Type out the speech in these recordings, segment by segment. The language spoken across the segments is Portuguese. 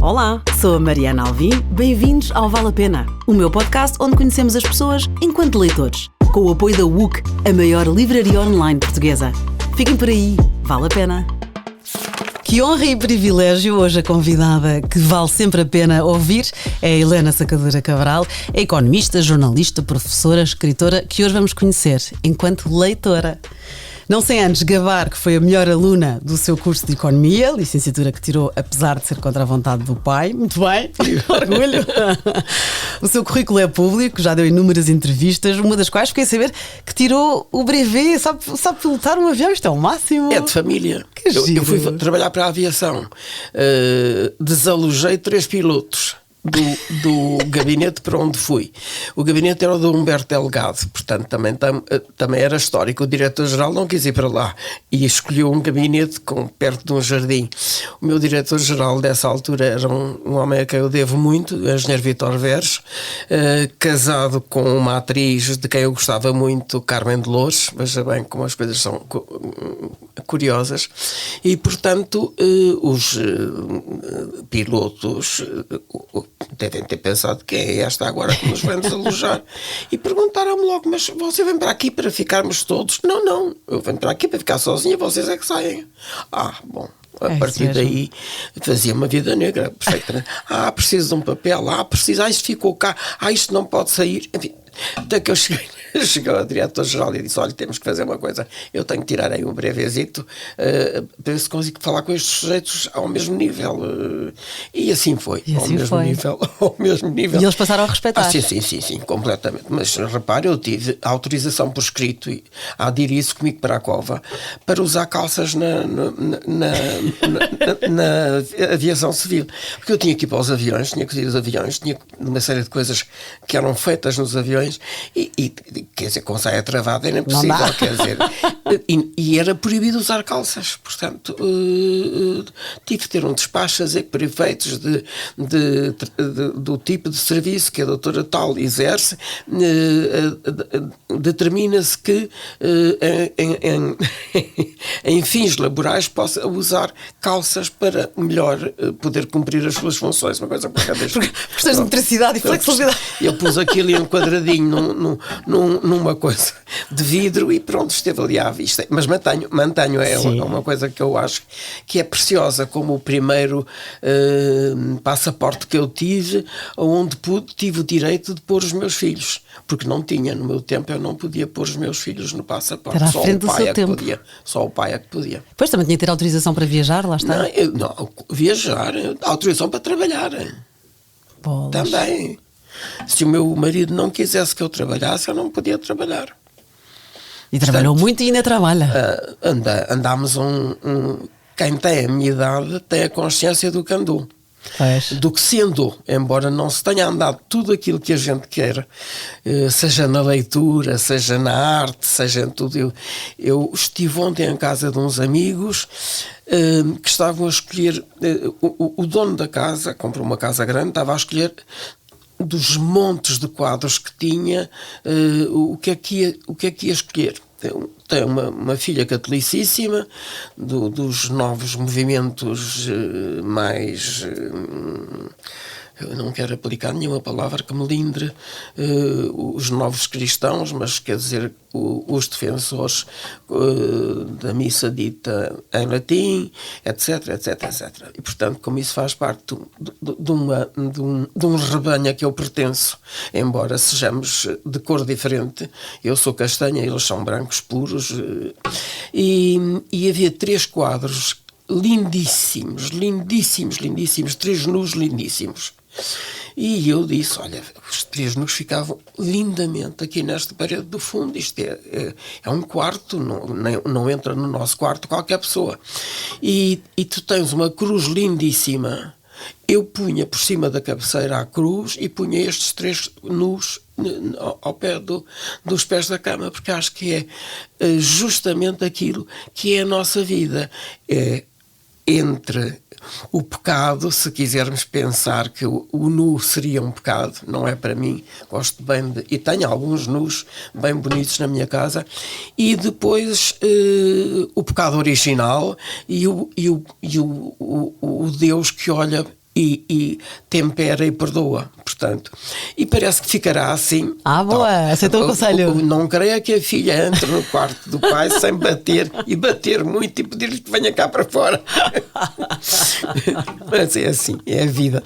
Olá, sou a Mariana Alvim, bem-vindos ao Vale a Pena, o meu podcast onde conhecemos as pessoas enquanto leitores, com o apoio da WUC, a maior livraria online portuguesa. Fiquem por aí, vale a pena. Que honra e privilégio, hoje a convidada que vale sempre a pena ouvir é a Helena Sacadura Cabral, é economista, jornalista, professora, escritora, que hoje vamos conhecer enquanto leitora. Não sem antes gabar que foi a melhor aluna do seu curso de Economia, licenciatura que tirou apesar de ser contra a vontade do pai. Muito bem, orgulho. O seu currículo é público, já deu inúmeras entrevistas, uma das quais fiquei a saber que tirou o brevet, sabe pilotar um avião, isto é o máximo. É de família. Eu fui trabalhar para a aviação, desalojei 3 pilotos do gabinete para onde fui. O gabinete era o do Humberto Delgado, portanto também era histórico. O diretor-geral não quis ir para lá e escolheu um gabinete perto de um jardim. O meu diretor-geral dessa altura era um homem a quem eu devo muito, o engenheiro Vítor Veres, casado com uma atriz de quem eu gostava muito, Carmen de Loures. Veja bem como as coisas são curiosas. E portanto os pilotos devem ter pensado: quem é esta agora que nos vem desalojar? E perguntaram-me logo: mas você vem para aqui para ficarmos todos? Não, eu venho para aqui para ficar sozinha, vocês é que saem. Bom, a partir daí fazia uma vida negra, perfeitamente. Preciso de um papel, preciso, isto ficou cá, isto não pode sair, enfim. Até que eu cheguei ao diretor-geral e disse: olha, temos que fazer uma coisa, eu tenho que tirar aí um brevezito para ver se consigo falar com estes sujeitos ao mesmo nível. E assim foi, ao mesmo nível. E eles passaram a respeitar. Sim, completamente. Mas repare, eu tive autorização por escrito e a adir isso comigo para a cova para usar calças na aviação civil, porque eu tinha que ir para os aviões, tinha que ir aos aviões, tinha uma série de coisas que eram feitas nos aviões e quer dizer, com saia travada era impossível, quer dizer, e era proibido usar calças, portanto tive que ter um despacho a dizer que, por efeitos do tipo de serviço que a doutora tal exerce, determina-se que em fins laborais possa usar calças para melhor poder cumprir as suas funções, uma coisa qualquer deste. Questões de metricidade e flexibilidade. Eu pus aquilo enquadradinho numa coisa de vidro e pronto, esteve ali à vista. Mas mantenho é uma coisa que eu acho que é preciosa, como o primeiro passaporte que eu tive, onde tive o direito de pôr os meus filhos, porque não tinha, no meu tempo eu não podia pôr os meus filhos no passaporte. Era à frente do seu tempo. Só o pai é que podia. Pois, também tinha que ter autorização para viajar, lá está. Não, viajar, autorização para trabalhar. Bolas. Também. Se o meu marido não quisesse que eu trabalhasse, eu não podia trabalhar. E trabalhou muito e ainda trabalha. Andámos quem tem a minha idade tem a consciência do que andou. Do que se andou, embora não se tenha andado tudo aquilo que a gente quer, seja na leitura, seja na arte, seja em tudo. Eu estive ontem em casa de uns amigos que estavam a escolher, o dono da casa, comprou uma casa grande, estava a escolher dos montes de quadros que tinha, o que é que ia escolher. Tem uma filha catolicíssima, dos novos movimentos mais... eu não quero aplicar nenhuma palavra que melindre os novos cristãos, mas quer dizer, os defensores da missa dita em latim, etc. E, portanto, como isso faz parte de um rebanho a que eu pertenço, embora sejamos de cor diferente, eu sou castanha, eles são brancos puros, e havia 3 quadros lindíssimos, 3 nus lindíssimos. E eu disse: olha, os 3 nus ficavam lindamente aqui nesta parede do fundo, isto é um quarto, não entra no nosso quarto qualquer pessoa. E tu tens uma cruz lindíssima. Eu punha por cima da cabeceira a cruz e punha estes 3 nus ao pé dos pés da cama, porque acho que é justamente aquilo que é a nossa vida. É entre o pecado, se quisermos pensar que o nu seria um pecado, não é para mim, gosto bem e tenho alguns nus bem bonitos na minha casa, e depois o pecado original e o Deus que olha e tempera e perdoa, portanto. E parece que ficará assim. Boa, aceitou o conselho. Não creia que a filha entre no quarto do pai sem bater muito e pedir-lhe que venha cá para fora. Mas é assim, é a vida.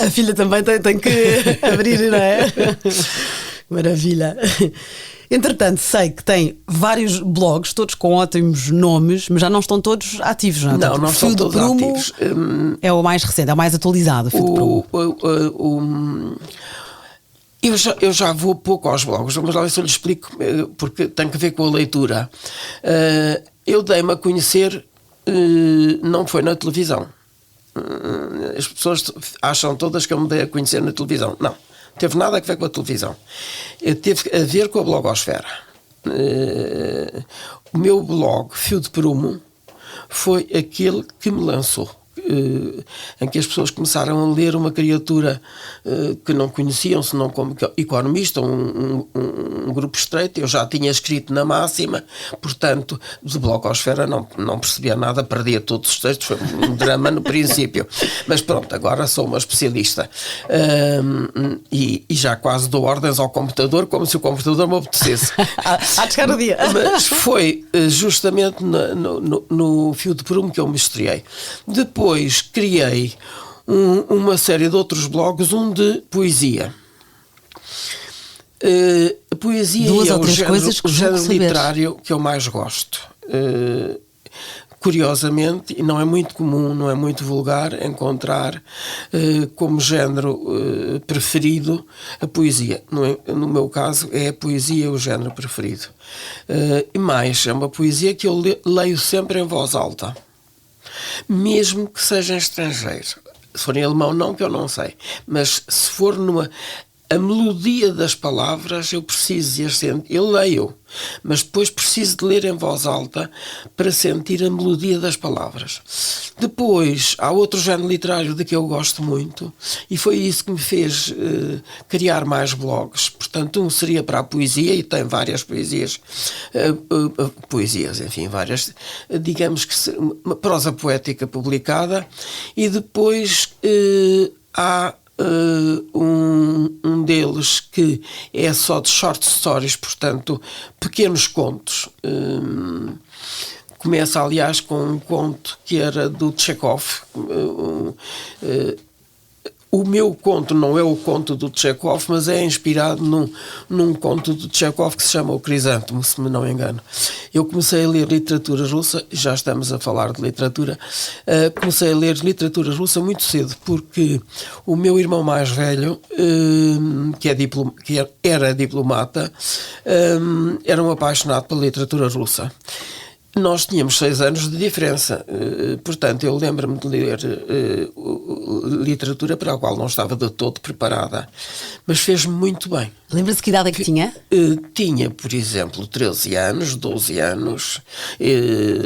A filha também tem que abrir, não é? Maravilha. Entretanto, sei que tem vários blogs, todos com ótimos nomes, mas já não estão todos ativos, não é? Não, não estão todos ativos. É o mais recente, é o mais atualizado. Eu já vou pouco aos blogs, vamos lá ver se eu lhe explico, porque tem que ver com a leitura. Eu dei-me a conhecer, não foi na televisão. As pessoas acham todas que eu me dei a conhecer na televisão. Não. Teve nada a ver com a televisão. Teve a ver com a blogosfera. O meu blog, Fio de Prumo, foi aquele que me lançou. Em que as pessoas começaram a ler uma criatura que não conheciam, senão como economista, um grupo estreito. Eu já tinha escrito na Máxima, portanto, de blogosfera não percebia nada, perdia todos os textos, foi um drama no princípio. Mas pronto, agora sou uma especialista. E já quase dou ordens ao computador, como se o computador me obedecesse. Há de chegar o dia. Mas foi justamente no Fio de Prumo que eu me estreiei. Depois criei uma série de outros blogs, um de poesia. A poesia é o género literário que eu mais gosto. Curiosamente, e não é muito comum, não é muito vulgar encontrar como género preferido a poesia. No meu caso, é a poesia o género preferido. E mais, é uma poesia que eu leio sempre em voz alta. Mesmo que seja em estrangeiro. Se for em alemão não, que eu não sei, mas se for a melodia das palavras, eu preciso de sentir. Eu leio, mas depois preciso de ler em voz alta para sentir a melodia das palavras. Depois, há outro género literário de que eu gosto muito, e foi isso que me fez criar mais blogs. Portanto, um seria para a poesia, e tem várias poesias, enfim, várias, digamos que uma prosa poética publicada, e depois há um deles que é só de short stories, portanto, pequenos contos. Começa, aliás, com um conto que era do Chekhov. O meu conto não é o conto do Chekhov, mas é inspirado num conto do Chekhov que se chama O Crisântemo, se me não engano. Eu comecei a ler literatura russa, já estamos a falar de literatura, comecei a ler literatura russa muito cedo, porque o meu irmão mais velho, que era diplomata, era um apaixonado pela literatura russa. Nós tínhamos 6 anos de diferença, portanto eu lembro-me de ler literatura para a qual não estava de todo preparada, mas fez-me muito bem. Lembra-se que idade é que tinha? Tinha, por exemplo, 13 anos, 12 anos.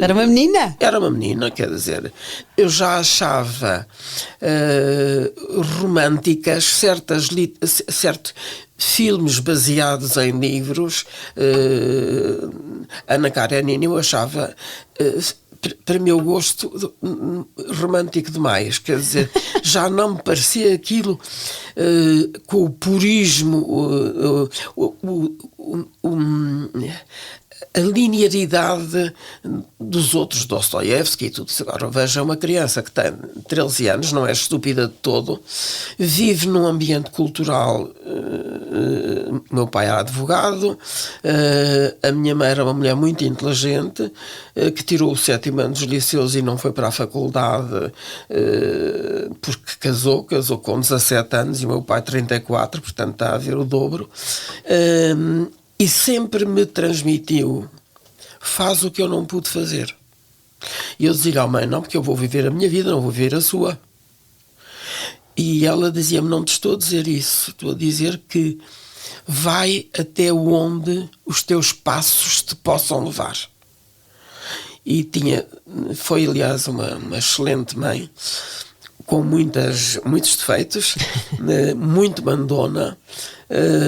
Era uma menina? Era uma menina, quer dizer, eu já achava românticas certos filmes baseados em livros. Ana Karenina eu achava, para meu gosto, romântico demais, quer dizer, já não me parecia aquilo com o purismo, a linearidade dos outros, Dostoiévski e tudo isso. Agora veja uma criança que tem 13 anos, não é estúpida de todo, vive num ambiente cultural. Meu pai era advogado, a minha mãe era uma mulher muito inteligente, que tirou o 7º ano dos liceus e não foi para a faculdade porque casou com 17 anos e o meu pai 34, portanto está a ver o dobro. E sempre me transmitiu: faz o que eu não pude fazer. E eu dizia-lhe: mãe, não, porque eu vou viver a minha vida, não vou viver a sua. E ela dizia-me: não te estou a dizer isso, estou a dizer que vai até onde os teus passos te possam levar. E foi aliás uma excelente mãe, com muitos defeitos, muito mandona,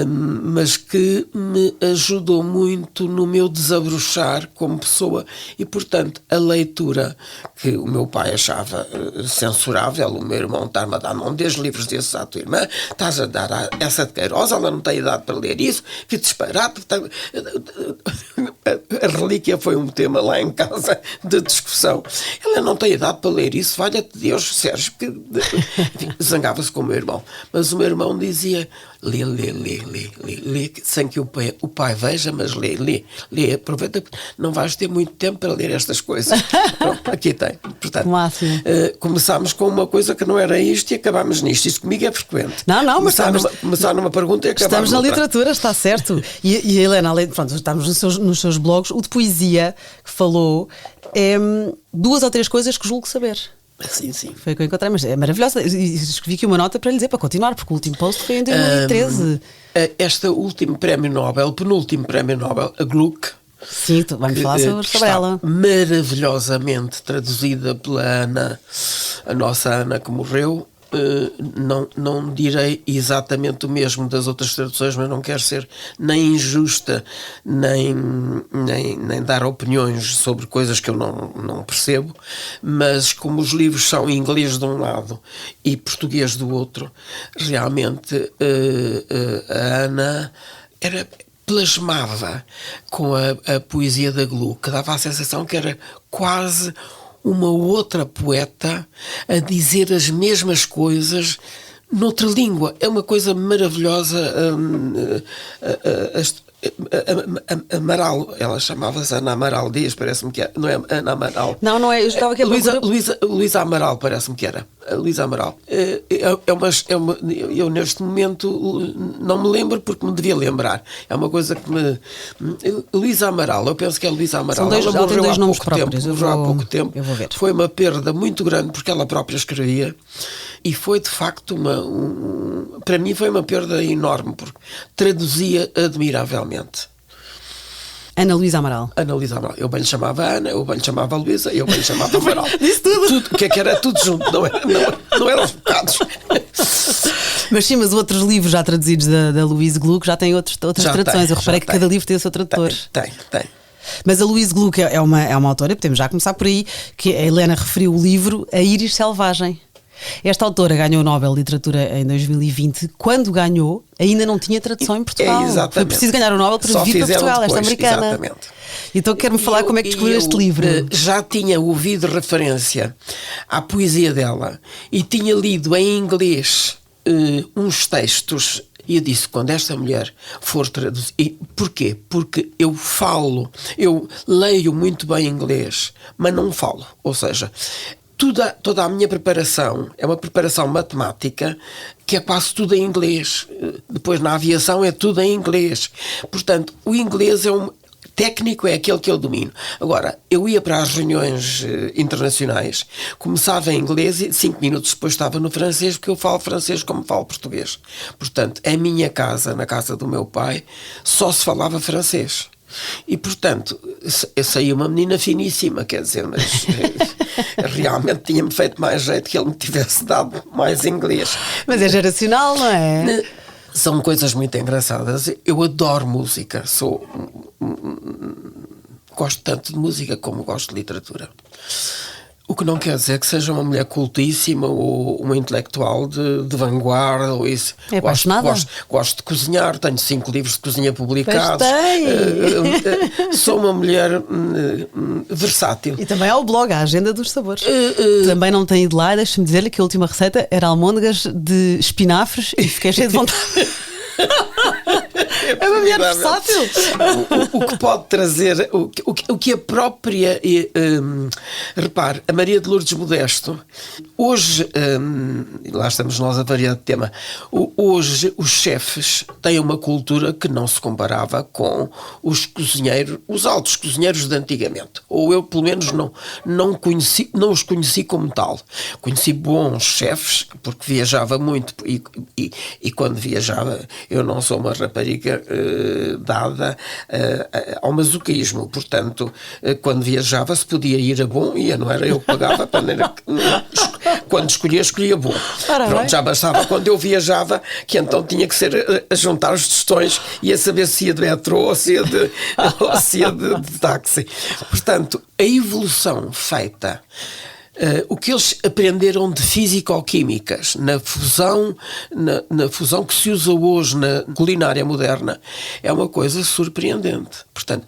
mas que me ajudou muito no meu desabrochar como pessoa e, portanto, a leitura que o meu pai achava censurável, o meu irmão está-me a dar, não dês livros desses à tua irmã, estás a dar a essa de Queiroz, ela não tem idade para ler isso, que disparate. A relíquia foi um tema lá em casa de discussão. Ela não tem idade para ler isso, valha-te Deus, Sérgio, que zangava-se com o meu irmão. Mas o meu irmão dizia, lê, sem que o pai veja, mas lê, aproveita, não vais ter muito tempo para ler estas coisas. Pronto, aqui tem. Portanto, começámos com uma coisa que não era isto e acabámos nisto. Isso comigo é frequente. Não, começar numa pergunta e acabar estamos na literatura, está certo. E a Helena, pronto, estamos nos seus blogs, o de poesia que falou, 2 ou 3 coisas que julgo saber. Sim. Foi o que eu encontrei, mas é maravilhosa. E escrevi aqui uma nota para lhe dizer, para continuar, porque o último post foi em 2013. Este último prémio Nobel, penúltimo prémio Nobel, a Gluck. Sim, vamos falar sobre ela. Maravilhosamente traduzida pela Ana, a nossa Ana que morreu. Não direi exatamente o mesmo das outras traduções, mas não quero ser nem injusta, nem dar opiniões sobre coisas que eu não percebo, mas como os livros são em inglês de um lado e português do outro, realmente a Ana plasmava com a poesia da Gluck, que dava a sensação que era quase uma outra poeta a dizer as mesmas coisas noutra língua. É uma coisa maravilhosa. Amaral, ela chamava-se Ana Amaral Dias, parece-me que era. Não é Ana Amaral. Não é. Eu estava aqui a Luísa Amaral, parece-me que era. Luísa Amaral. Eu neste momento não me lembro porque me devia lembrar. É uma coisa que me. Luísa Amaral, eu penso que é Luísa Amaral. Ela tem 2 nomes próprios. Morreu há pouco tempo. Eu vou ver. Foi uma perda muito grande porque ela própria escrevia e foi de facto para mim foi uma perda enorme porque traduzia admiravelmente. Ana Luísa Amaral. Eu bem lhe chamava Ana, eu bem lhe chamava Luísa, eu bem lhe chamava Amaral. Disse tudo. Que era tudo junto, não eram os bocados. Mas sim, outros livros já traduzidos da Louise Gluck já têm outras traduções. Eu reparei que cada livro tem o seu tradutor. Tem. Mas a Louise Gluck é uma autora, podemos já começar por aí, que a Helena referiu o livro A Íris Selvagem. Esta autora ganhou o Nobel de Literatura em 2020. Quando ganhou, ainda não tinha tradução em Portugal. Exatamente. Foi preciso ganhar o Nobel para vir para Portugal, depois, esta americana. Exatamente. Então quero-me falar como é que descobriu este livro. Já tinha ouvido referência à poesia dela e tinha lido em inglês uns textos. E eu disse, quando esta mulher for traduzir... Porquê? Porque eu leio muito bem inglês, mas não falo. Ou seja, toda a minha preparação é uma preparação matemática que é quase tudo em inglês. Depois na aviação é tudo em inglês. Portanto, o inglês técnico é aquele que eu domino. Agora, eu ia para as reuniões internacionais, começava em inglês e 5 minutos depois estava no francês, porque eu falo francês como falo português. Portanto, em minha casa, na casa do meu pai, só se falava francês. E, portanto, eu saí uma menina finíssima, quer dizer, mas realmente tinha-me feito mais jeito que ele me tivesse dado mais inglês. Mas é geracional, não é? São coisas muito engraçadas. Eu adoro música, gosto tanto de música como gosto de literatura. O que não quer dizer que seja uma mulher cultíssima ou uma intelectual de vanguarda ou isso. É apaixonada? Gosto de cozinhar, tenho 5 livros de cozinha publicados. Sou uma mulher versátil. E também há o blog, a Agenda dos Sabores. Também não tenho ido lá, deixa-me dizer-lhe que a última receita era almôndegas de espinafres e fiquei cheia de vontade. É uma mulher versátil. O que pode trazer, o que a própria, repare, a Maria de Lourdes Modesto, hoje, lá estamos nós a variar de tema, hoje os chefes têm uma cultura que não se comparava com os cozinheiros, os altos cozinheiros de antigamente. Ou eu, pelo menos, não os conheci como tal. Conheci bons chefes, porque viajava muito, e quando viajava, eu não sou uma rapariga dada ao masoquismo, portanto, quando viajava se podia ir a bom, não era eu que pagava, quando escolhia bom. Pronto, já bastava quando eu viajava, que então tinha que ser a juntar os tostões e a saber se ia de metrô ou se ia de táxi. Portanto, a evolução feita, o que eles aprenderam de físico-químicas na fusão que se usa hoje na culinária moderna é uma coisa surpreendente. Portanto,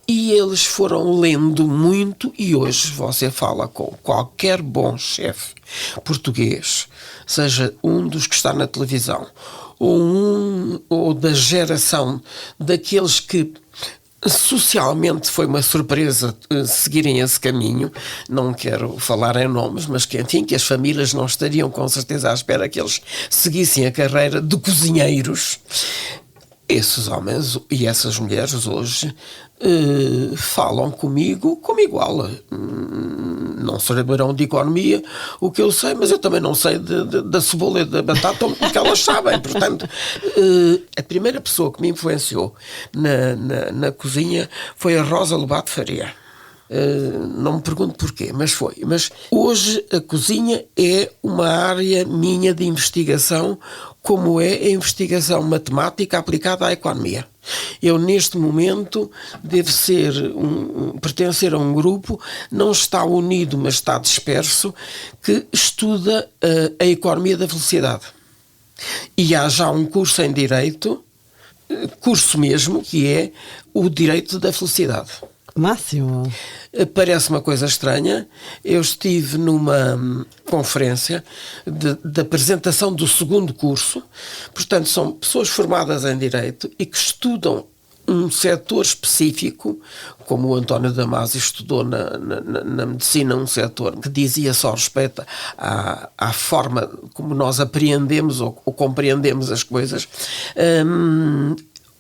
e eles foram lendo muito, e hoje você fala com qualquer bom chefe português, seja um dos que está na televisão ou da geração daqueles que socialmente foi uma surpresa seguirem esse caminho, não quero falar em nomes, mas que enfim, que as famílias não estariam com certeza à espera que eles seguissem a carreira de cozinheiros. Esses homens e essas mulheres hoje falam comigo como igual. Não saberão de economia o que eu sei, mas eu também não sei da cebola e da batata o que elas sabem. Portanto, a primeira pessoa que me influenciou na cozinha foi a Rosa Lobato Faria. Não me pergunto porquê, mas foi. Mas hoje a cozinha é uma área minha de investigação, como é a investigação matemática aplicada à economia. Eu, neste momento, devo pertencer a um grupo, não está unido, mas está disperso, que estuda a economia da velocidade. E há já um curso em Direito, curso mesmo, que é o Direito da Velocidade. Máximo. Parece uma coisa estranha. Eu estive numa conferência de apresentação do segundo curso. Portanto, são pessoas formadas em Direito e que estudam um setor específico, como o António Damasio estudou na medicina, um setor que dizia só respeito à forma como nós apreendemos ou compreendemos as coisas.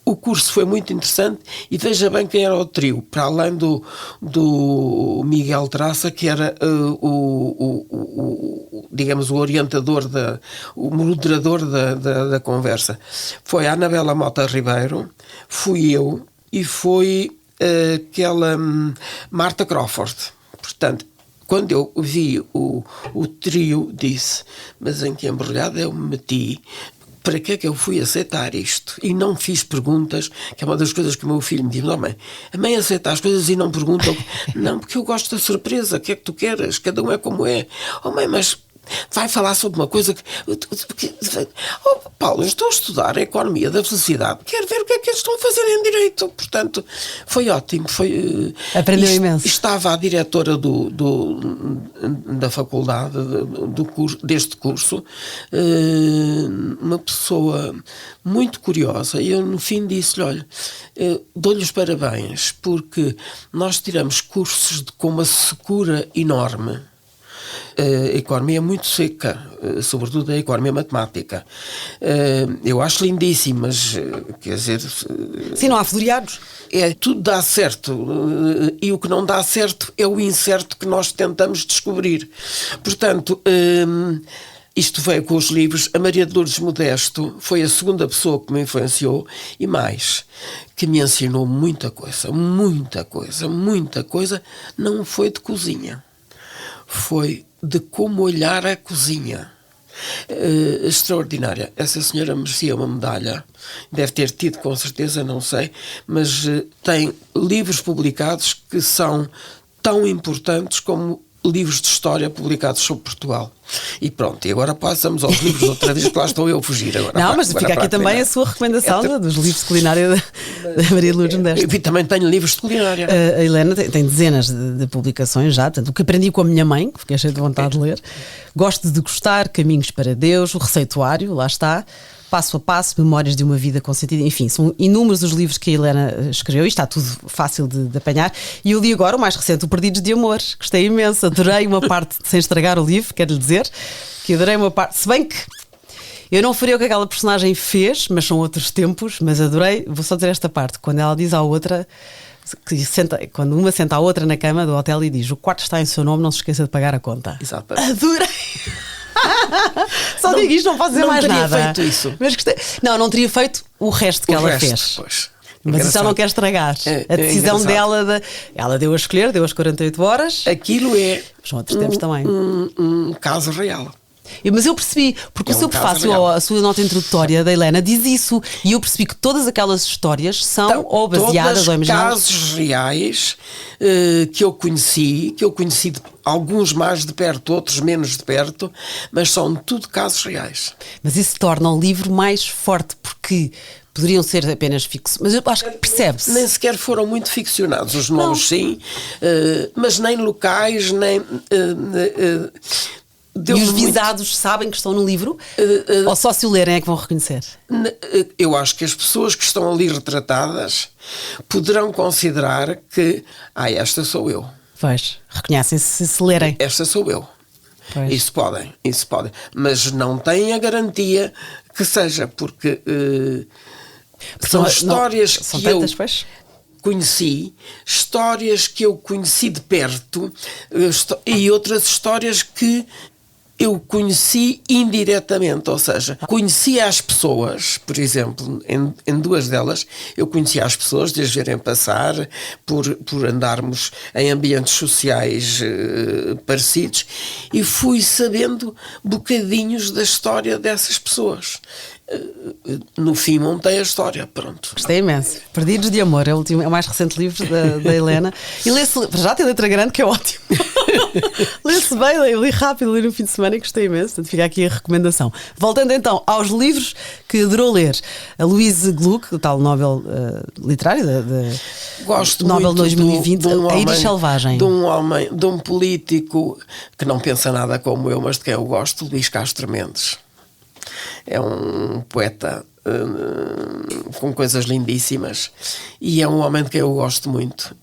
O curso foi muito interessante e veja bem quem era o trio, para além do Miguel Traça, que era digamos, o orientador, o moderador da conversa. Foi a Anabela Mota Ribeiro, fui eu e foi aquela Marta Crawford. Portanto, quando eu vi o trio, disse, mas em que embrulhada eu me meti? Para que é que eu fui aceitar isto? E não fiz perguntas, que é uma das coisas que o meu filho me diz: não, mãe, a mãe aceita as coisas e não pergunta. Não, porque eu gosto da surpresa. O que é que tu queres? Cada um é como é. Oh, mãe, mas vai falar sobre uma coisa que... Oh, Paulo, eu estou a estudar a economia da velocidade. Quero ver o que é que eles estão a fazer em Direito. Portanto, foi ótimo. Aprendeu imenso. Estava a diretora da faculdade deste curso, uma pessoa muito curiosa, e eu no fim disse-lhe: olha, dou-lhe os parabéns, porque nós tiramos cursos com uma secura enorme. A economia é muito seca, sobretudo a economia matemática. Eu acho lindíssimo, mas quer dizer... Sim, não há floreados. Tudo dá certo, e o que não dá certo é o incerto que nós tentamos descobrir. Portanto, isto veio com os livros. A Maria de Lourdes Modesto foi a segunda pessoa que me influenciou, e mais, que me ensinou muita coisa, não foi de cozinha. Foi de como olhar a cozinha. Extraordinária. Essa senhora merecia uma medalha. Deve ter tido, com certeza, não sei, mas tem livros publicados que são tão importantes como livros de história publicados sobre Portugal. E pronto, e agora passamos aos livros outra vez, que lá estou eu a fugir agora. Não, mas fica aqui também a sua recomendação dos livros de culinária da Maria de Lourdes Modesto. Eu também tenho livros de culinária. A Helena tem dezenas de publicações já, portanto, o que aprendi com a minha mãe, que fiquei cheio de vontade de ler. Gosto de degustar, Caminhos para Deus, o Receituário, lá está. Passo a Passo, Memórias de uma Vida com Sentido. Enfim, são inúmeros os livros que a Helena escreveu e está tudo fácil de apanhar. E eu li agora o mais recente, o Perdidos de Amor. Gostei imenso, adorei uma parte, sem estragar o livro, quero lhe dizer, que adorei uma parte, se bem que eu não faria o que aquela personagem fez, mas são outros tempos, mas adorei. Vou só dizer esta parte, quando ela diz à outra, quando uma senta a outra na cama do hotel e diz: o quarto está em seu nome, não se esqueça de pagar a conta. Exato. Adorei! Só digo isto, não posso dizer mais nada. Não teria feito isso. Mas gostei. Não teria feito o resto que ela fez. Pois. Mas isso ela não quer estragar. A decisão dela, ela deu a escolher, deu as 48 horas. Aquilo é são outros tempos também. Um caso real. Mas eu percebi, porque o seu prefácio, a sua nota introdutória da Helena diz isso, e eu percebi que todas aquelas histórias são então, ou baseadas ou imaginadas. Casos reais que eu conheci alguns mais de perto, outros menos de perto, mas são tudo casos reais. Mas isso torna o livro mais forte, porque poderiam ser apenas fixos, mas eu acho que percebe-se. Nem sequer foram muito ficcionados, os nomes sim, mas nem locais, nem... E os visados sabem que estão no livro? Ou só se o lerem é que vão reconhecer? Eu acho que as pessoas que estão ali retratadas poderão considerar que esta sou eu. Pois, reconhecem-se se lerem. Esta sou eu. Pois. Isso podem. Mas não têm a garantia que seja, porque são histórias que eu conheci, histórias que eu conheci de perto e outras histórias que eu conheci indiretamente, ou seja, conhecia as pessoas, por exemplo, em duas delas, eu conhecia as pessoas de as verem passar, por andarmos em ambientes sociais parecidos, e fui sabendo bocadinhos da história dessas pessoas. No fim montei a história, pronto. Gostei imenso. Perdidos de Amor é o mais recente livro da Helena. E lê-se, já tem letra grande, que é ótimo. Lê-se bem, li rápido, li no fim de semana e gostei imenso. Portanto, fica aqui a recomendação. Voltando então aos livros que adorou ler. A Louise Gluck, o tal Nobel literário, gosto Nobel muito 2020, A Iris Selvagem. De um político que não pensa nada como eu, mas de quem eu gosto, Luís Castro Mendes. É um poeta com coisas lindíssimas e é um homem de quem eu gosto muito.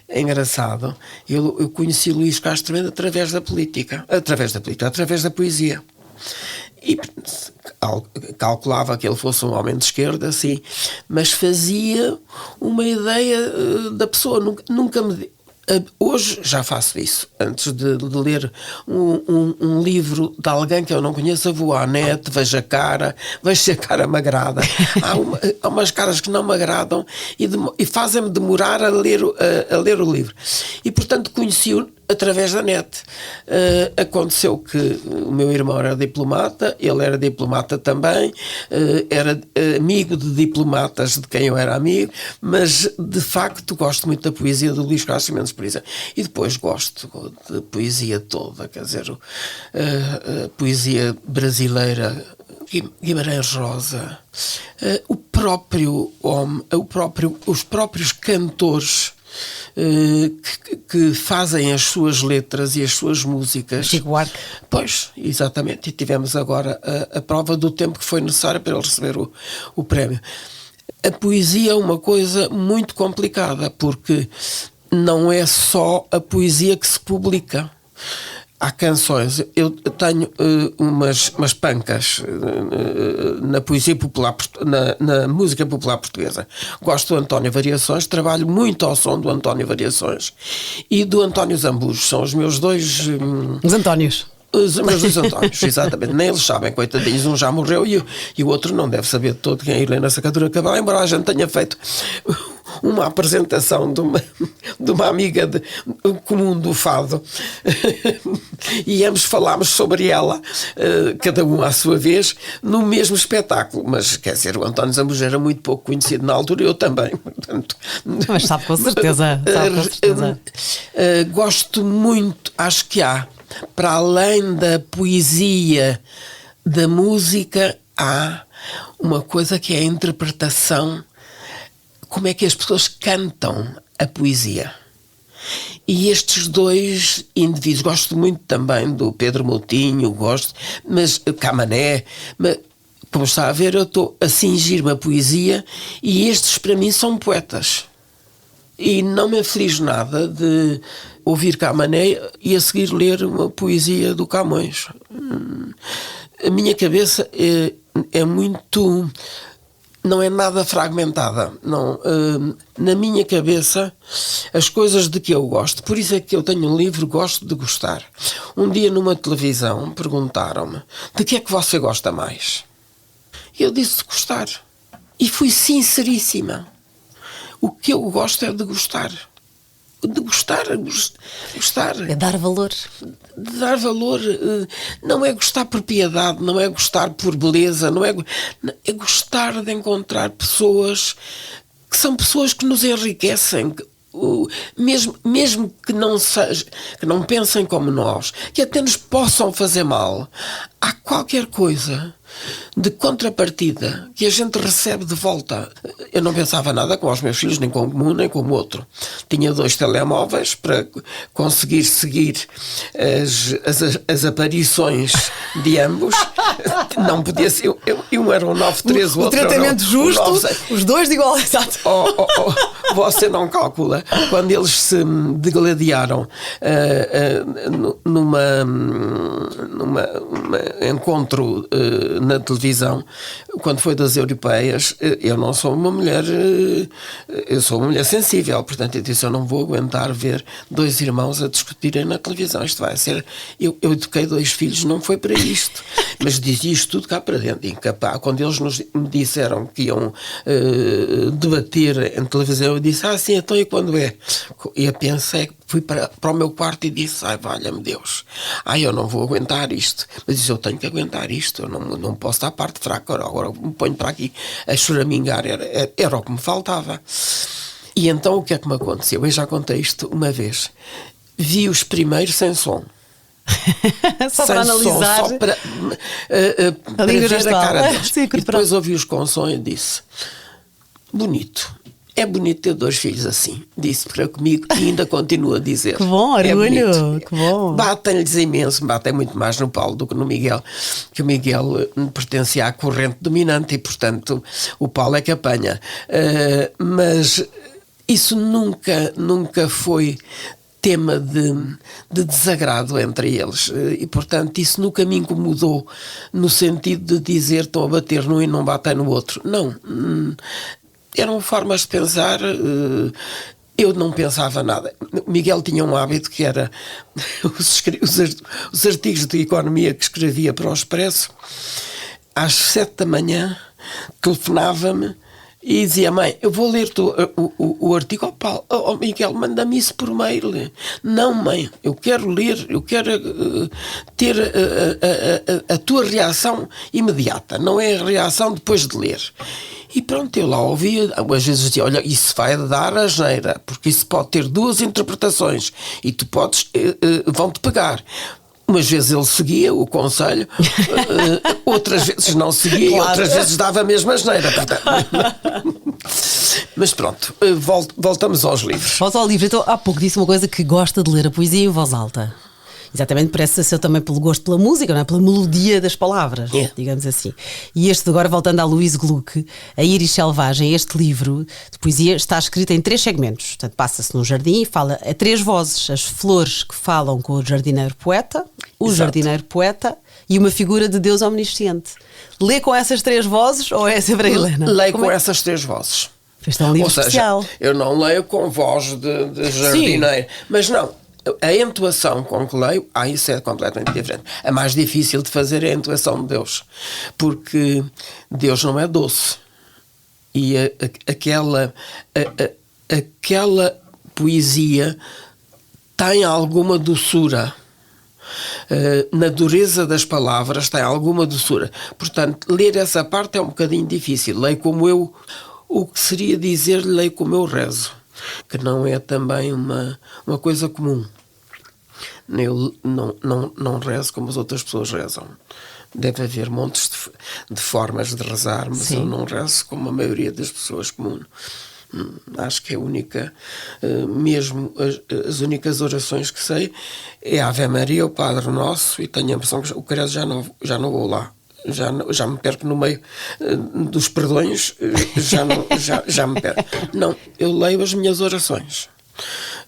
É engraçado. Eu conheci Luís Castro Mendes através da poesia. E calculava que ele fosse um homem de esquerda, assim, mas fazia uma ideia da pessoa. Nunca me... Hoje já faço isso. Antes de ler um livro de alguém que eu não conheço, vou à net, vejo a cara me agrada. Há umas caras que não me agradam e fazem-me demorar a ler o livro. E, portanto, conheci-o através da net. Aconteceu que o meu irmão era diplomata, ele era diplomata também, era amigo de diplomatas de quem eu era amigo, mas de facto gosto muito da poesia do Luís Castro Mendes, por exemplo. E depois gosto de poesia toda, quer dizer, a poesia brasileira, Guimarães Rosa, os próprios cantores que fazem as suas letras e as suas músicas. Chico Buarque. Pois, exatamente. E tivemos agora a prova do tempo que foi necessário para ele receber o prémio. A poesia é uma coisa muito complicada, porque não é só a poesia que se publica. Há canções, eu tenho umas pancas na poesia popular, na música popular portuguesa. Gosto do António Variações, trabalho muito ao som do António Variações e do António Zambujo. São os meus dois... Os Antónios. Os meus dois Antónios, exatamente. Nem eles sabem, coitadinhos. Um já morreu e o outro não deve saber de todo quem é Helena Sacadura Cabral, embora a gente tenha feito uma apresentação de uma amiga comum do fado e ambos falámos sobre ela, cada um à sua vez, no mesmo espetáculo. Mas, quer dizer, o António Zambujo era muito pouco conhecido na altura, eu também. Portanto, mas sabe com certeza. Gosto muito, acho que há, para além da poesia, da música, há uma coisa que é a interpretação, como é que as pessoas cantam a poesia. E estes dois indivíduos, gosto muito também do Pedro Moutinho, mas Camané, mas, como está a ver, eu estou a cingir-me a poesia e estes para mim são poetas. E não me aflige nada de ouvir Camané e a seguir ler uma poesia do Camões. A minha cabeça é muito... não é nada fragmentada. Não, na minha cabeça, as coisas de que eu gosto, por isso é que eu tenho um livro, gosto de gostar. Um dia numa televisão perguntaram-me: de que é que você gosta mais? E eu disse: de gostar. E fui sinceríssima. O que eu gosto é de gostar. Gostar. É dar valor. De dar valor. Não é gostar por piedade, não é gostar por beleza, é gostar de encontrar pessoas que são pessoas que nos enriquecem, mesmo que não pensem como nós, que até nos possam fazer mal. Há qualquer coisa de contrapartida que a gente recebe de volta. Eu não pensava nada com os meus filhos, nem com um nem com o outro. Tinha 2 telemóveis para conseguir seguir as aparições de ambos. Não podia ser. Um era um 93, o outro era tratamento justo, os 2 de igual. Exato. Você não calcula. Quando eles se degladiaram num encontro na televisão, quando foi das europeias, eu não sou uma mulher, eu sou uma mulher sensível, portanto eu disse, eu não vou aguentar ver 2 irmãos a discutirem na televisão, isto vai ser, eu eduquei 2 filhos, não foi para isto, mas dizia isto tudo cá para dentro, incapaz. Quando eles me disseram que iam debater em televisão, eu disse, sim, então e quando é? E eu pensei, fui para o meu quarto e disse, valha-me Deus, eu não vou aguentar isto, mas disse, eu tenho que aguentar isto, eu não posso estar parte fraca, agora me ponho para aqui a choramingar, era o que me faltava. E então o que é que me aconteceu? Eu já contei isto uma vez, vi os primeiros sem som. Só para analisar, só para ver a cara deles. Sim, e depois ouvi-os com som e disse, bonito. É bonito ter 2 filhos assim, disse para comigo e ainda continua a dizer. Que bom, orgulho, que bom. Batem-lhes imenso, batem muito mais no Paulo do que no Miguel, que o Miguel pertencia à corrente dominante e, portanto, o Paulo é que apanha. Mas isso nunca foi tema de desagrado entre eles e, portanto, isso nunca me incomodou no sentido de dizer estão a bater num e não batem no outro. Não. Eram formas de pensar, eu não pensava nada. O Miguel tinha um hábito que era os artigos de economia que escrevia para o Expresso, às 7 da manhã, telefonava-me e dizia, mãe, eu vou ler o artigo. Paulo, Miguel, manda-me isso por mail. Não, mãe, eu quero ler, eu quero ter a tua reação imediata, não é a reação depois de ler. E pronto, eu lá ouvia, às vezes dizia, olha, isso vai dar asneira, porque isso pode ter 2 interpretações e tu podes, vão-te pegar. Umas vezes ele seguia o conselho, outras vezes não seguia, claro. E outras vezes dava a mesma asneira. Mas pronto, voltamos aos livros. Volta ao livro. Então, há pouco disse uma coisa que gosta de ler a poesia em voz alta. Exatamente, parece ser também pelo gosto pela música, não é? Pela melodia das palavras, digamos assim. E este agora, voltando à Louise Gluck, A Íris Selvagem, este livro de poesia está escrito em 3 segmentos. Portanto, passa-se num jardim e fala a 3 vozes. As flores que falam com o jardineiro poeta, o Exato. Jardineiro poeta e uma figura de Deus omnisciente. Lê com essas 3 vozes ou é sempre a Helena? Leio com essas 3 vozes. Este é um livro especial. Eu não leio com voz de jardineiro, mas não. A entoação com que leio, isso é completamente diferente. A mais difícil de fazer é a entoação de Deus, porque Deus não é doce. E aquela poesia tem alguma doçura. Na dureza das palavras tem alguma doçura. Portanto, ler essa parte é um bocadinho difícil. Leio como eu, o que seria dizer, leio como eu rezo, que não é também uma coisa comum. Eu não rezo como as outras pessoas rezam. Deve haver montes de formas de rezar, mas Sim. Eu não rezo como a maioria das pessoas comuns. Acho que é a única, mesmo as únicas orações que sei é a Ave Maria, o Padre Nosso, e tenho a impressão que o credo já não vou lá. Já me perco no meio dos perdões, já me perco. Não, eu leio as minhas orações.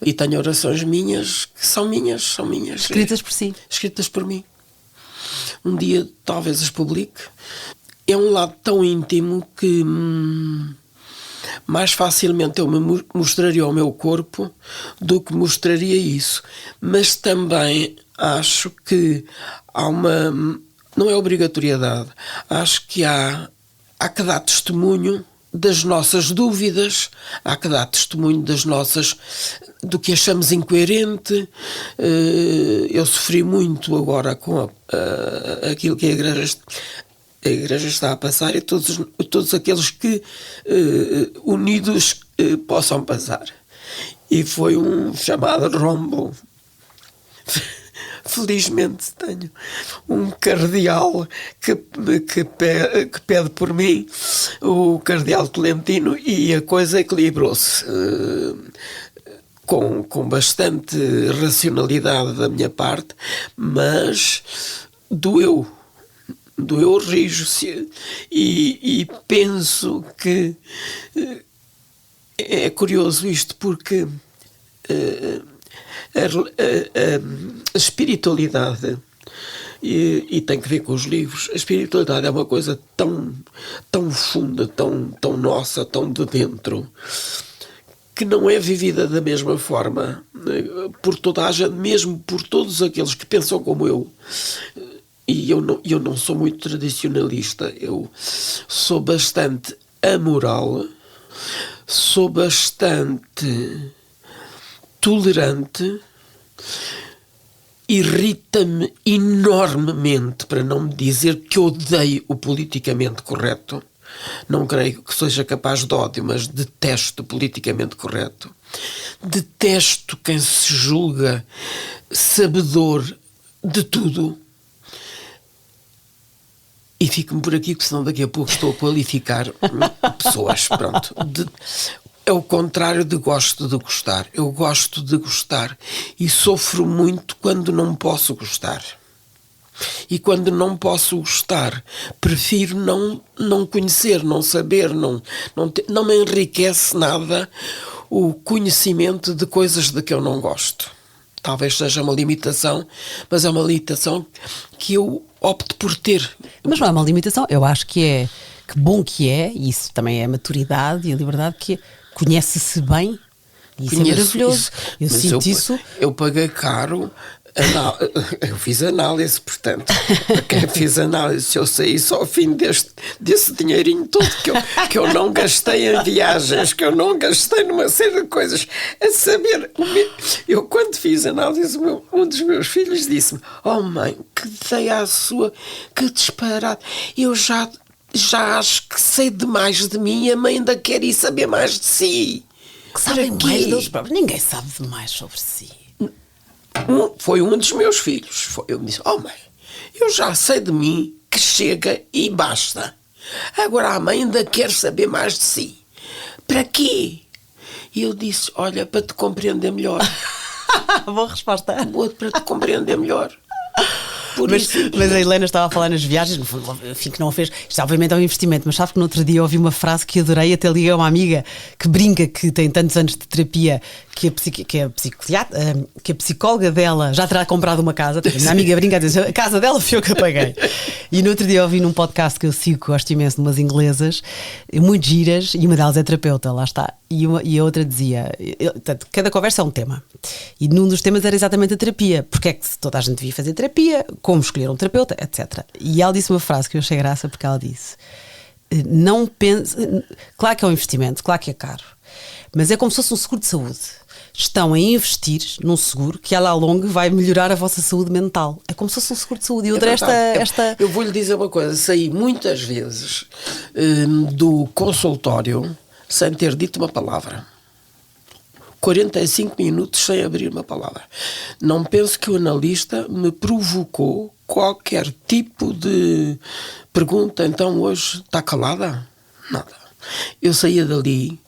E tenho orações minhas, que são minhas. Escritas por si. Escritas por mim. Um dia talvez as publique. É um lado tão íntimo que mais facilmente eu me mostraria ao meu corpo do que mostraria isso. Mas também acho que há uma... Não é obrigatoriedade. Acho que há que dar testemunho das nossas dúvidas, há que dar testemunho do que achamos incoerente. Eu sofri muito agora com aquilo que a Igreja está a passar, e todos aqueles que unidos possam passar. E foi um chamado rombo. Felizmente tenho um cardeal que pede por mim, o cardeal Tolentino, e a coisa equilibrou-se com bastante racionalidade da minha parte, mas doeu rijo-se, e penso que é curioso isto, porque a espiritualidade, e tem que ver com os livros, a espiritualidade é uma coisa tão funda, tão nossa, tão de dentro, que não é vivida da mesma forma por toda a gente, mesmo por todos aqueles que pensam como eu. E eu não sou muito tradicionalista, eu sou bastante amoral, sou bastante tolerante. Irrita-me enormemente, para não me dizer que odeio o politicamente correto. Não creio que seja capaz de ódio, mas detesto o politicamente correto. Detesto quem se julga sabedor de tudo. E fico-me por aqui, porque senão daqui a pouco estou a qualificar pessoas. Pronto. É o contrário de gosto de gostar. Eu gosto de gostar e sofro muito quando não posso gostar. E quando não posso gostar, prefiro não conhecer, não saber, não me enriquece nada o conhecimento de coisas de que eu não gosto. Talvez seja uma limitação, mas é uma limitação que eu opto por ter. Mas não é uma limitação, eu acho que é que bom que é, e isso também é a maturidade e a liberdade, que conhece-se bem, e isso é maravilhoso. Eu sinto isso. Eu paguei caro, eu fiz análise, portanto, para quem fiz análise, se eu saí só ao fim desse dinheirinho todo que eu não gastei em viagens, que eu não gastei numa série de coisas, a saber, eu quando fiz análise, um dos meus filhos disse-me: "Oh mãe, que ideia a sua, que disparate, eu já acho que sei demais de mim, e a mãe ainda quer ir saber mais de si." Que sabem mais deles próprios. Ninguém sabe demais sobre si. Foi um dos meus filhos. Eu me disse: "Oh mãe, eu já sei de mim, que chega e basta. Agora a mãe ainda quer saber mais de si. Para quê?" E eu disse: "Olha, para te compreender melhor." Boa resposta. Para te compreender melhor. Mas a Helena estava a falar nas viagens, enfim, que não a fez. Isto obviamente é um investimento, mas sabe que no outro dia ouvi uma frase que adorei, até liguei a uma amiga que brinca, que tem tantos anos de terapia, que a psicóloga dela já terá comprado uma casa. A minha amiga brinca a dizer: "A casa dela foi eu que a paguei." E no outro dia ouvi num podcast que eu sigo, gosto imenso, de umas inglesas muito giras, e uma delas é terapeuta, lá está. E a outra dizia, portanto, cada conversa é um tema, e num dos temas era exatamente a terapia, porque é que toda a gente devia fazer terapia, como escolher um terapeuta, etc. E ela disse uma frase que eu achei graça, porque ela disse: "Não pense, claro que é um investimento, claro que é caro, mas é como se fosse um seguro de saúde. Estão a investir num seguro que, ela, ao longo, vai melhorar a vossa saúde mental. É como se fosse um seguro de saúde." E outra, esta... Eu vou-lhe dizer uma coisa: saí muitas vezes do consultório sem ter dito uma palavra. 45 minutos sem abrir uma palavra. Não penso que o analista me provocou qualquer tipo de pergunta. "Então hoje está calada?" Nada. Eu saía dali,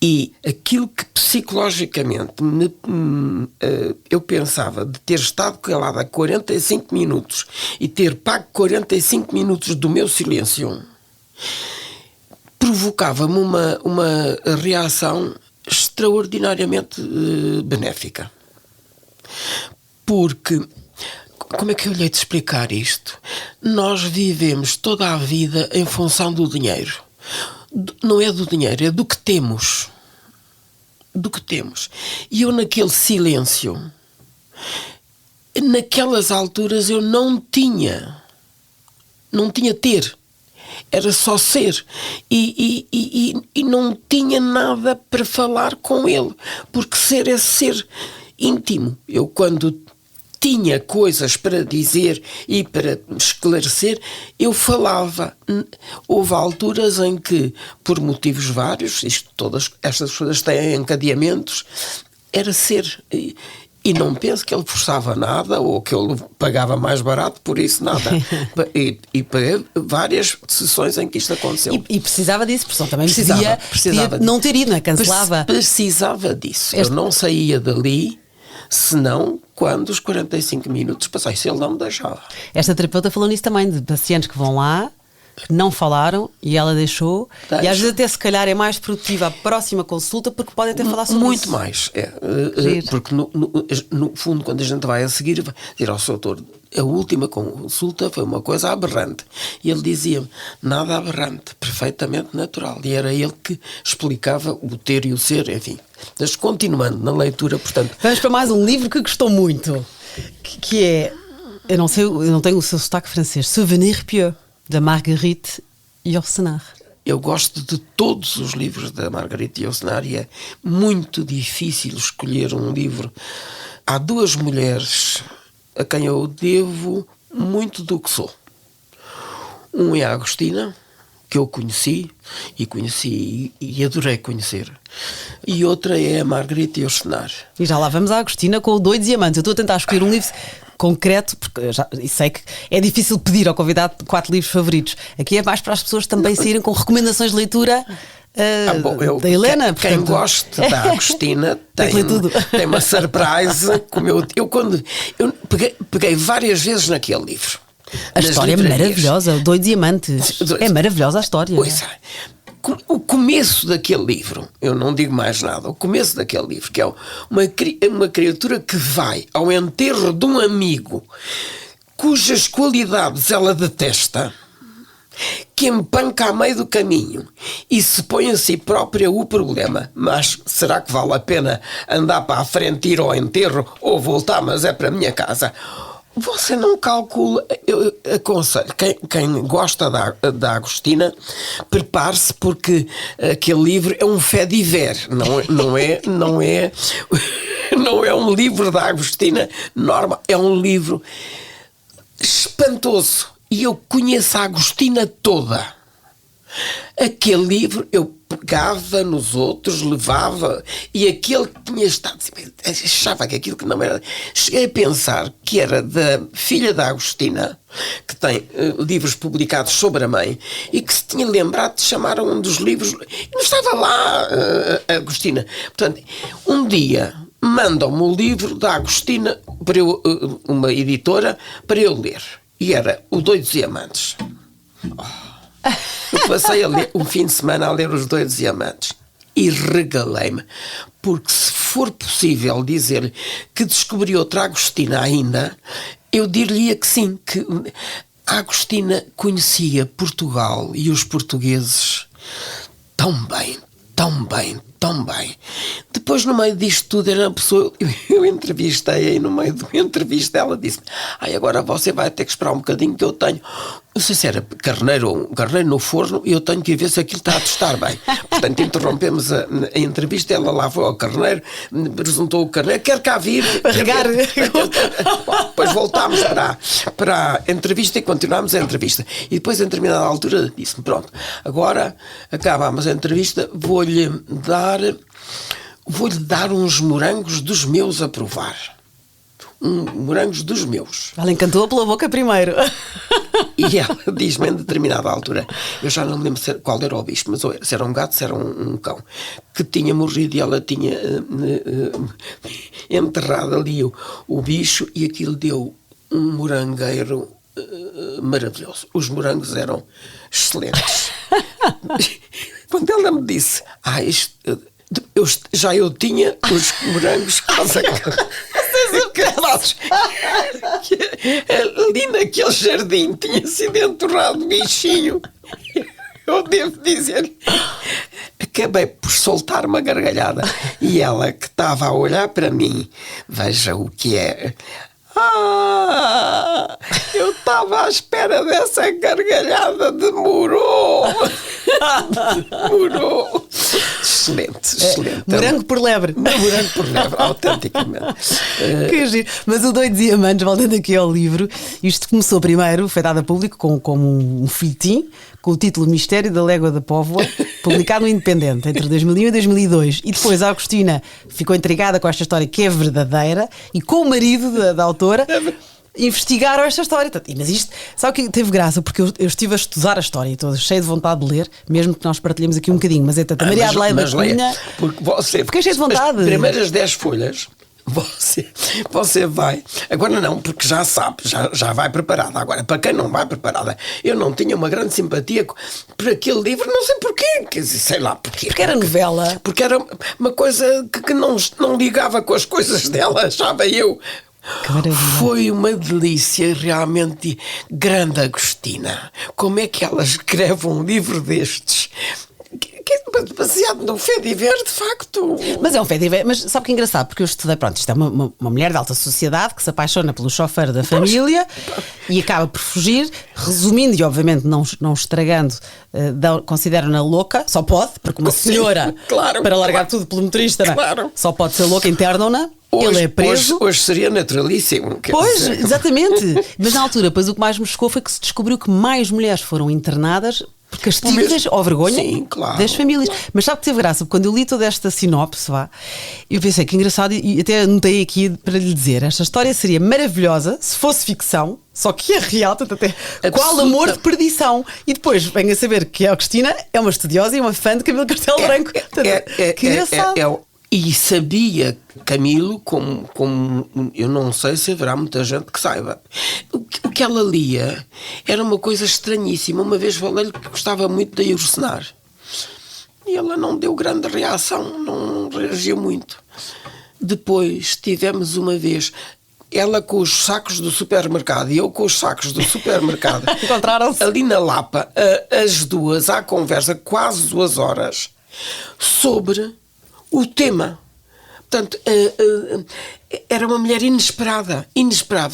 e aquilo que psicologicamente eu pensava de ter estado calada 45 minutos e ter pago 45 minutos do meu silêncio, provocava-me uma reação extraordinariamente benéfica. Porque, como é que eu lhe hei de explicar isto? Nós vivemos toda a vida em função do dinheiro. Não é do dinheiro, é do que temos. Do que temos. E eu, naquele silêncio, naquelas alturas, eu não tinha ter. era só ser. E não tinha nada para falar com ele, porque ser é ser íntimo. Eu, quando tinha coisas para dizer e para esclarecer, eu falava. Houve alturas em que, por motivos vários, todas estas coisas têm encadeamentos, era ser. E não penso que ele forçava nada ou que eu pagava mais barato por isso, nada. E paguei várias sessões em que isto aconteceu. E precisava disso, porque também precisava não ter ido, não é? Cancelava. Precisava disso. Eu não saía dali senão quando os 45 minutos passassem, ele não me deixava. Esta terapeuta falou nisso também, de pacientes que vão lá, que não falaram e ela deixou. E às vezes até se calhar é mais produtiva a próxima consulta porque podem até falar sobre muito isso. Mais. Porque no fundo, quando a gente vai a seguir, vai dizer ao seu doutor, a última consulta foi uma coisa aberrante. E ele dizia-me, nada aberrante, perfeitamente natural. E era ele que explicava o ter e o ser, enfim. Mas continuando na leitura, portanto... Vamos para mais um livro que gostou muito, que é, eu não tenho o seu sotaque francês, Souvenir Pieux, da Marguerite Yourcenar. Eu gosto de todos os livros da Marguerite Yourcenar e é muito difícil escolher um livro. Há duas mulheres a quem eu devo muito do que sou. Um é a Agostina, que eu conheci e adorei conhecer. E outra é a Marguerite Yourcenar. E já lá vamos à Agostina com o Doidos e Amantes. Eu estou a tentar escolher um livro concreto, porque eu sei que é difícil pedir ao convidado 4 livros favoritos. Aqui é mais para as pessoas também saírem com recomendações de leitura da Helena. Quem gosta da Agostina tem uma surprise. Como eu peguei várias vezes naquele livro. A história é maravilhosa, Doidos e Amantes. É maravilhosa a história. Pois é. O começo daquele livro, eu não digo mais nada, o começo daquele livro, que é uma criatura que vai ao enterro de um amigo cujas qualidades ela detesta, que empanca a meio do caminho e se põe a si própria o problema. Mas será que vale a pena andar para a frente, ir ao enterro ou voltar, mas é para a minha casa? Você não calcula. Eu aconselho quem gosta da Agostina, prepare-se, porque aquele livro é um fait divers, não é um livro da Agostina normal, é um livro espantoso. E eu conheço a Agostina toda. Aquele livro eu pegava nos outros, levava, e aquele que tinha estado, achava que aquilo que não era. Cheguei a pensar que era da filha da Agostina, que tem livros publicados sobre a mãe, e que se tinha lembrado de chamar um dos livros. Não estava lá a Agostina. Portanto, um dia mandam-me o livro da Agostina, para eu, uma editora, para eu ler. E era o Doidos e Amantes. Eu passei um fim de semana a ler os Doidos e Amantes e regalei-me, porque se for possível dizer que descobri outra Agostina ainda, eu diria que sim, que a Agostina conhecia Portugal e os portugueses tão bem, tão bem, tão bem. Depois, no meio disto tudo, era uma pessoa, eu entrevistei-a e no meio da entrevista ela disse-me, agora você vai ter que esperar um bocadinho que eu tenho, não sei se era carneiro ou um carneiro no forno, e eu tenho que ir ver se aquilo está a tostar bem. Portanto, interrompemos a entrevista, ela lá foi ao carneiro, apresentou o carneiro, quer cá vir. Depois voltámos para a entrevista e continuámos a entrevista. E depois, em determinada altura, disse-me, pronto, agora acabámos a entrevista, vou-lhe dar uns morangos dos meus a provar. Morangos dos meus. Ela encantou pela boca primeiro. E ela diz-me em determinada altura, eu já não me lembro qual era o bicho, mas se era um gato, se era um cão, que tinha morrido, e ela tinha enterrado ali o bicho, e aquilo deu um morangueiro maravilhoso. Os morangos eram excelentes. Quando ela me disse, eu tinha os morangos calados. Ali naquele jardim tinha sido enterrado bichinho. Eu devo dizer, acabei por soltar uma gargalhada. E ela, que estava a olhar para mim, veja o que é. Eu estava à espera dessa gargalhada, demorou. Demorou. Excelente. Morango por lebre. Morango por lebre, autenticamente. Que giro. Mas o Doidos e Amantes, voltando aqui ao livro, isto começou primeiro, foi dado a público como um folhetim, com o título Mistério da Légua da Póvoa, publicado no Independente entre 2001 e 2002. E depois a Agostina ficou intrigada com esta história que é verdadeira e com o marido da autora investigaram esta história. Mas isto, sabe o que teve graça? Porque eu estive a estudar a história e estou cheio de vontade de ler, mesmo que nós partilhemos aqui um bocadinho. Mas é tanta Maria Adelaide da Cunha. Porque você, fiquei cheio de vontade. As primeiras 10 folhas. Você vai, agora não, porque já sabe, já vai preparada. Agora, para quem não vai preparada, eu não tinha uma grande simpatia por aquele livro, não sei porquê, quer dizer, sei lá porquê. Porque era novela. Porque era uma coisa que não ligava com as coisas dela, achava eu. Foi uma delícia, realmente. Grande Agostina, como é que ela escreve um livro destes? Baseado no Fediver, de facto. Mas é um Fediver, mas sabe que é engraçado? Porque eu estudei, pronto, isto é uma mulher de alta sociedade que se apaixona pelo chofer da família e acaba por fugir, resumindo e obviamente não estragando, consideram-na louca, só pode, porque uma senhora, claro, para largar tudo pelo motorista, claro. Só pode ser louca, internam-na. Ele é preso. Hoje seria naturalíssimo. Pois, exatamente. Mas na altura, pois o que mais me chocou foi que se descobriu que mais mulheres foram internadas por castigos ou vergonha. Sim, claro, das famílias. Mas sabe que teve graça? Porque quando eu li toda esta sinopse, eu pensei que engraçado, e até anotei aqui para lhe dizer: esta história seria maravilhosa se fosse ficção, só que é real, até qual amor de perdição. E depois venho a saber que a Agostina é uma estudiosa e uma fã de Camilo Castelo Branco. Que engraçado. E sabia Camilo, como eu não sei se haverá muita gente que saiba. O que ela lia era uma coisa estranhíssima. Uma vez falei-lhe que gostava muito de Ursenar. E ela não deu grande reação, não reagiu muito. Depois tivemos uma vez ela com os sacos do supermercado e eu com os sacos do supermercado. Encontraram-se ali na Lapa, as duas à conversa, quase 2 horas, sobre o tema. Portanto, era uma mulher inesperada,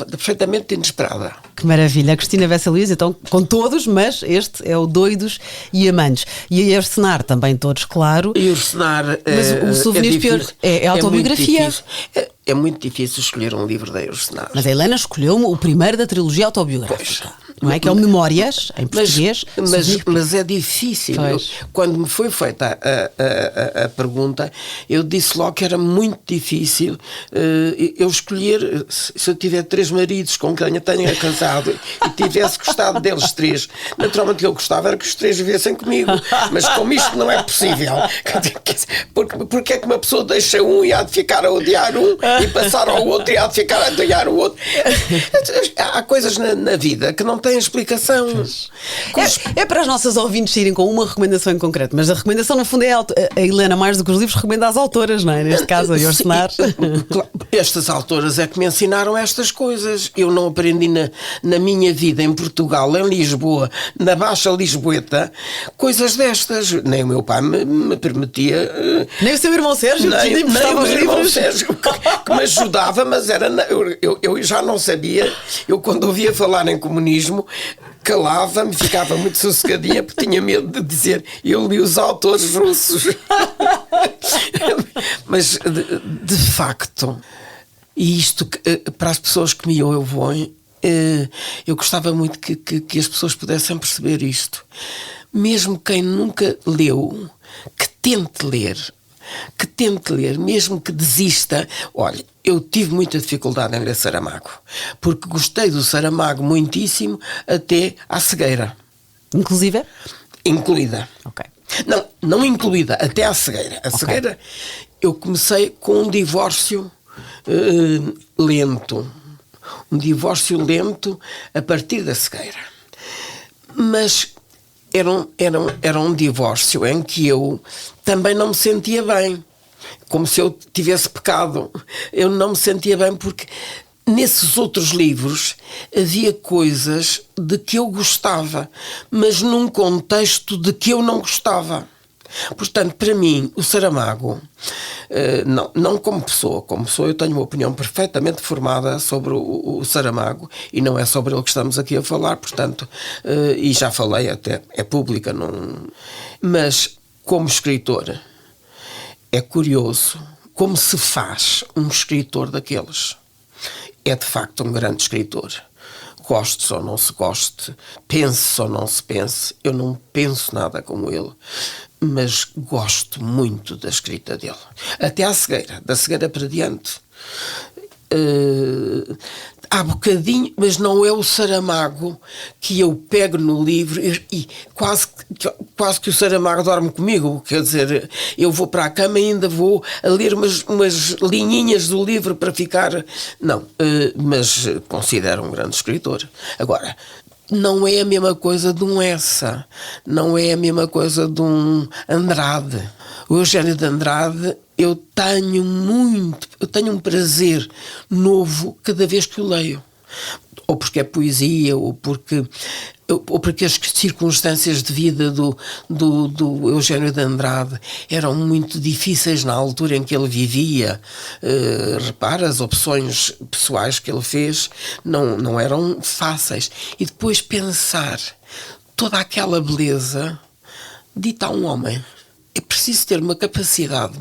perfeitamente inesperada. Que maravilha. A Cristina Bessa Luís, então, com todos, mas este é o Doidos e Amantes. E a Ursenar também todos, claro. E Ursenar, mas o Souvenirs Pior é autobiografia. É muito difícil escolher um livro da Ursenar. Mas a Helena escolheu o primeiro da trilogia autobiográfica. Pois. Não é? Que é o Memórias, em português. Mas é difícil. Quando me foi feita a pergunta, eu disse logo que era muito difícil eu escolher, se eu tiver 3 maridos com quem eu tenha casado e tivesse gostado deles 3, naturalmente que eu gostava era que os 3 vivessem comigo, mas como isto não é possível, porque é que uma pessoa deixa um e há de ficar a odiar um e passar ao outro e há de ficar a odiar o outro? Há coisas na vida que não têm explicação. É para as nossas ouvintes irem com uma recomendação em concreto, mas a recomendação no fundo é a Helena, mais do que os livros, recomenda às autoras, não é? Neste caso, a Ursenar. Estas autoras é que me ensinaram estas coisas. Eu não aprendi na minha vida em Portugal, em Lisboa, na Baixa Lisboeta, coisas destas. Nem o meu pai me permitia. Nem o seu irmão Sérgio, nem o meu irmão Sérgio, que me ajudava, mas era eu já não sabia. Eu, quando ouvia falar em comunismo, calava-me, ficava muito sossegadinha porque tinha medo de dizer eu li os autores russos. Mas de facto, e isto para as pessoas que me ouvem, eu gostava muito que as pessoas pudessem perceber isto. Mesmo quem nunca leu, que tente ler, mesmo que desista. Olha, eu tive muita dificuldade em ler Saramago, porque gostei do Saramago muitíssimo até à cegueira. Incluída. Ok. Não incluída, até à cegueira. A cegueira, eu comecei com um divórcio lento. Um divórcio lento a partir da cegueira. Mas era um divórcio em que eu também não me sentia bem. Como se eu tivesse pecado. Eu não me sentia bem porque nesses outros livros havia coisas de que eu gostava, mas num contexto de que eu não gostava. Portanto, para mim, o Saramago, não como pessoa eu tenho uma opinião perfeitamente formada sobre o Saramago, e não é sobre ele que estamos aqui a falar, portanto, e já falei, até é pública, mas como escritor, é curioso como se faz um escritor daqueles. É de facto um grande escritor. Goste ou não se goste, pense ou não se pense, eu não penso nada como ele, mas gosto muito da escrita dele. Até à cegueira, da cegueira para diante. Há bocadinho, mas não é o Saramago que eu pego no livro e quase que o Saramago dorme comigo. Quer dizer, eu vou para a cama e ainda vou a ler umas linhinhas do livro para ficar... Não, mas considero um grande escritor. Agora, não é a mesma coisa de um Essa, não é a mesma coisa de um Andrade. O Eugênio de Andrade, eu tenho um prazer novo cada vez que o leio. Ou porque é poesia, ou porque as circunstâncias de vida do Eugênio de Andrade eram muito difíceis na altura em que ele vivia. Repara, as opções pessoais que ele fez não eram fáceis. E depois pensar toda aquela beleza dita a um homem. É preciso ter uma capacidade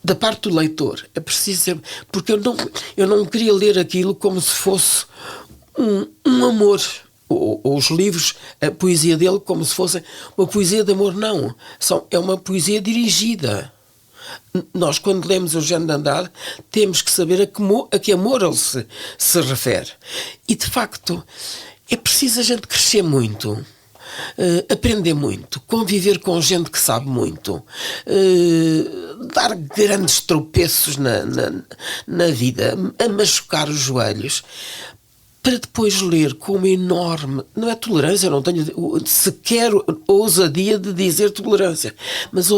da parte do leitor. É preciso ser, porque eu não queria ler aquilo como se fosse um amor. Ou os livros, a poesia dele, como se fosse uma poesia de amor. Não. É uma poesia dirigida. Nós, quando lemos Eugênio de Andrade, temos que saber a que amor ele se refere. E, de facto, é preciso a gente crescer muito. Aprender muito, conviver com gente que sabe muito, dar grandes tropeços na vida, a machucar os joelhos, para depois ler com uma enorme... Não é tolerância, eu não tenho sequer ousadia de dizer tolerância, mas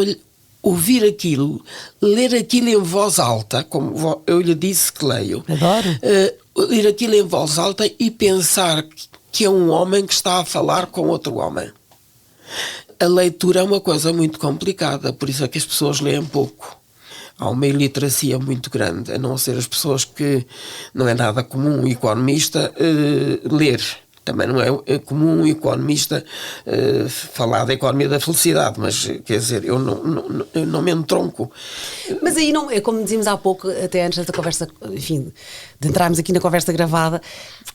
ouvir aquilo, ler aquilo em voz alta, como eu lhe disse que leio. Adoro. Ler aquilo em voz alta e pensar que é um homem que está a falar com outro homem. A leitura é uma coisa muito complicada, por isso é que as pessoas leem pouco. Há uma iliteracia muito grande, a não ser as pessoas que não é nada comum um economista ler. Também não é comum um economista falar da economia da felicidade, mas quer dizer, eu não me entronco. Mas aí não, é como dizíamos há pouco, até antes desta conversa, enfim, de entrarmos aqui na conversa gravada,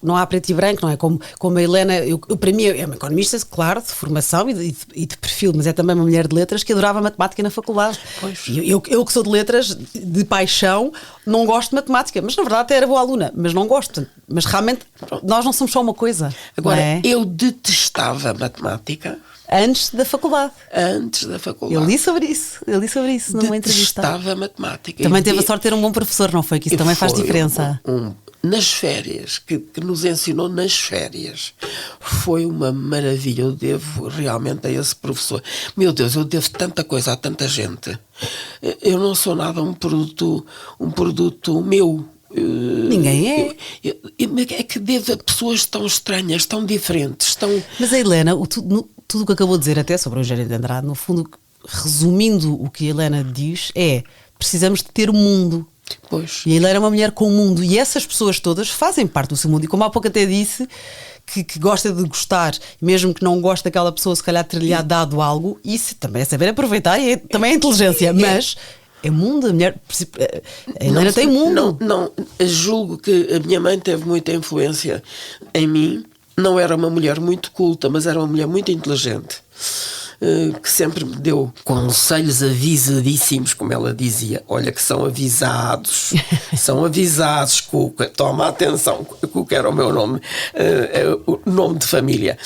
não há preto e branco, não é? Como a Helena, para mim é uma economista, claro, de formação e de perfil, mas é também uma mulher de letras que adorava matemática na faculdade. Pois. Eu que sou de letras, de paixão, não gosto de matemática, mas na verdade até era boa aluna, mas não gosto. Mas realmente nós não somos só uma coisa. Agora, eu detestava matemática. Antes da faculdade. Eu li sobre isso numa entrevista. Detestava matemática. Também teve a sorte de ter um bom professor, não foi? Que isso também faz diferença. Nas férias, que nos ensinou nas férias, foi uma maravilha. Eu devo realmente a esse professor. Meu Deus, eu devo tanta coisa a tanta gente. Eu não sou nada um produto meu. Ninguém é. É que devo a pessoas tão estranhas, tão diferentes. Mas a Helena, tudo o que acabou de dizer até sobre o Eugênio de Andrade, no fundo, resumindo o que a Helena diz, precisamos de ter um mundo. Pois. E a Helena é uma mulher com um mundo, e essas pessoas todas fazem parte do seu mundo. E como há pouco até disse, que gosta de gostar, mesmo que não goste daquela pessoa, se calhar ter-lhe dado algo, isso também é saber aproveitar, e também é inteligência, mas... É mundo, a mulher. A Helena tem mundo. Não, julgo que a minha mãe teve muita influência em mim. Não era uma mulher muito culta, mas era uma mulher muito inteligente, que sempre me deu conselhos avisadíssimos, como ela dizia. Olha que são avisados, Cuca, toma atenção, Cuca era o meu nome, o nome de família.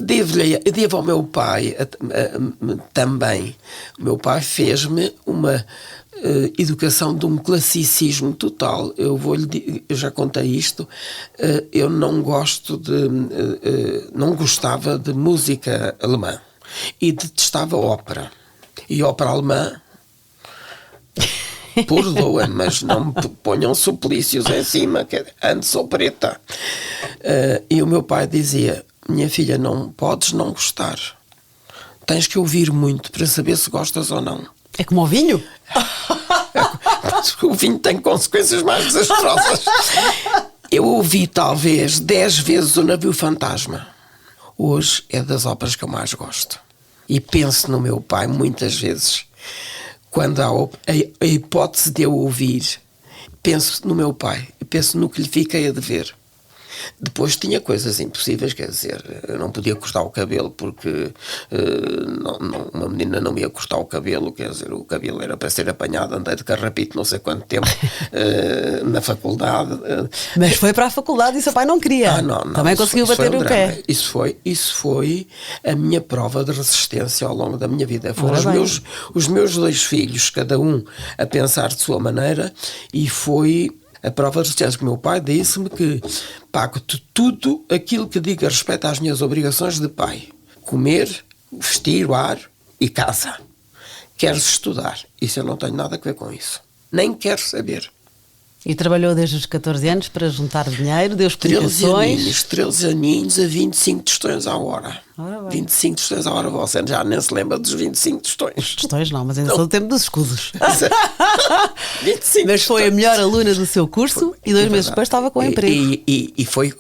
Devo ao meu pai também. O meu pai fez-me uma educação de um classicismo total. Eu já contei isto. Eu não gostava de música alemã e detestava ópera. E ópera alemã, perdoem, mas não me ponham suplícios em cima, que antes sou preta. E o meu pai dizia: minha filha, não podes não gostar. tens que ouvir muito para saber se gostas ou não. É como o vinho? O vinho tem consequências mais desastrosas. Eu ouvi talvez 10 vezes O Navio Fantasma. Hoje é das óperas que eu mais gosto. E penso no meu pai muitas vezes. Quando há a hipótese de eu ouvir, penso no meu pai. Penso no que lhe fiquei a dever. Depois tinha coisas impossíveis, quer dizer, eu não podia cortar o cabelo porque uma menina não me ia cortar o cabelo, quer dizer, o cabelo era para ser apanhado, andei de carrapito não sei quanto tempo na faculdade. Mas foi para a faculdade e seu pai não queria. Não, também conseguiu bater o pé. Isso foi a minha prova de resistência ao longo da minha vida. Foram os meus 2 filhos, cada um a pensar de sua maneira, e foi a prova de resistência que o meu pai disse-me que pago tudo aquilo que diga respeito às minhas obrigações de pai. Comer, vestir, ar e casa. Queres estudar? Isso eu não tenho nada a ver com isso. Nem quero saber. E trabalhou desde os 14 anos para juntar dinheiro, deu explicações. 13 aninhos a 25 tostões à hora. 25 tostões à hora, você já nem se lembra dos 25 tostões. Tostões não, mas ainda sou do tempo dos escudos. 25 mas foi a melhor aluna do seu curso e 2 meses depois estava com emprego. E foi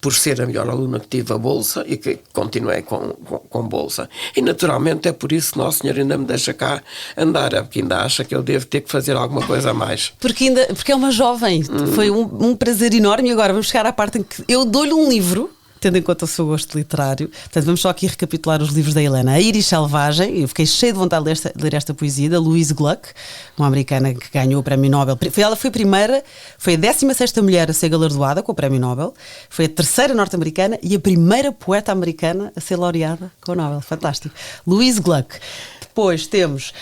por ser a melhor aluna que tive a bolsa e que continuei com bolsa. E naturalmente é por isso que Nosso Senhor ainda me deixa cá andar, porque ainda acha que eu devo ter que fazer alguma coisa a mais. Porque é uma jovem. Foi um prazer enorme. E agora vamos chegar à parte em que eu dou-lhe um livro, tendo em conta o seu gosto literário. Portanto, vamos só aqui recapitular os livros da Helena. A Iris Selvagem, eu fiquei cheio de vontade de ler esta poesia, da Louise Gluck, uma americana que ganhou o Prémio Nobel. Ela foi a primeira, foi a 16ª mulher a ser galardoada com o Prémio Nobel, foi a 3ª norte-americana e a primeira poeta americana a ser laureada com o Nobel. Fantástico. Louise Gluck. Depois temos,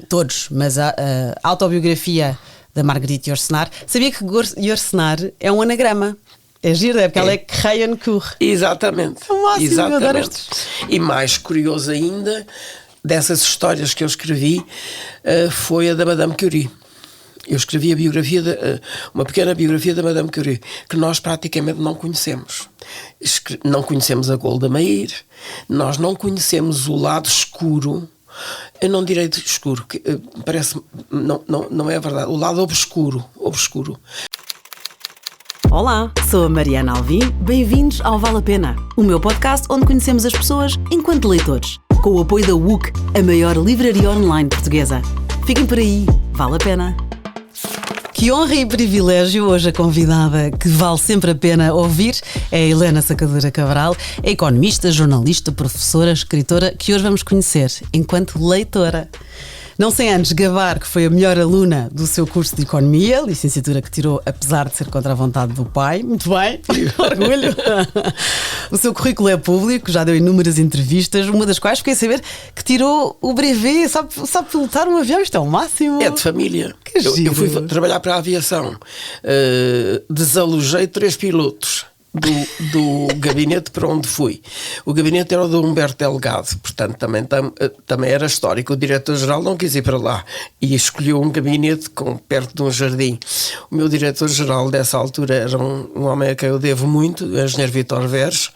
todos, mas a autobiografia da Marguerite Yourcenar. Sabia que Yourcenar é um anagrama? É giro, porque ela é Krayencourt. Exatamente. É o máximo, exatamente. E mais curioso ainda, dessas histórias que eu escrevi, foi a da Madame Curie. Eu escrevi uma pequena biografia da Madame Curie, que nós praticamente não conhecemos. Não conhecemos a Golda Meir, nós não conhecemos o lado escuro. Eu não direi de escuro, que parece, não é verdade, o lado obscuro. Olá, sou a Mariana Alvim, bem-vindos ao Vale a Pena, o meu podcast onde conhecemos as pessoas enquanto leitores, com o apoio da WUC, a maior livraria online portuguesa. Fiquem por aí, vale a pena. Que honra e privilégio, hoje a convidada que vale sempre a pena ouvir é a Helena Sacadura Cabral, é economista, jornalista, professora, escritora, que hoje vamos conhecer enquanto leitora. Não sem antes gabar que foi a melhor aluna do seu curso de Economia, licenciatura que tirou apesar de ser contra a vontade do pai. Muito bem, orgulho. O seu currículo é público, já deu inúmeras entrevistas, uma das quais fiquei a saber que tirou o brevet, sabe pilotar um avião, isto é o máximo. É de família. Que eu fui trabalhar para a aviação, desalojei 3 pilotos. Do gabinete para onde fui. O gabinete era o do Humberto Delgado, portanto também era histórico. O diretor-geral não quis ir para lá e escolheu um gabinete perto de um jardim. O meu diretor-geral dessa altura era um homem a quem eu devo muito, o engenheiro Vítor Veres,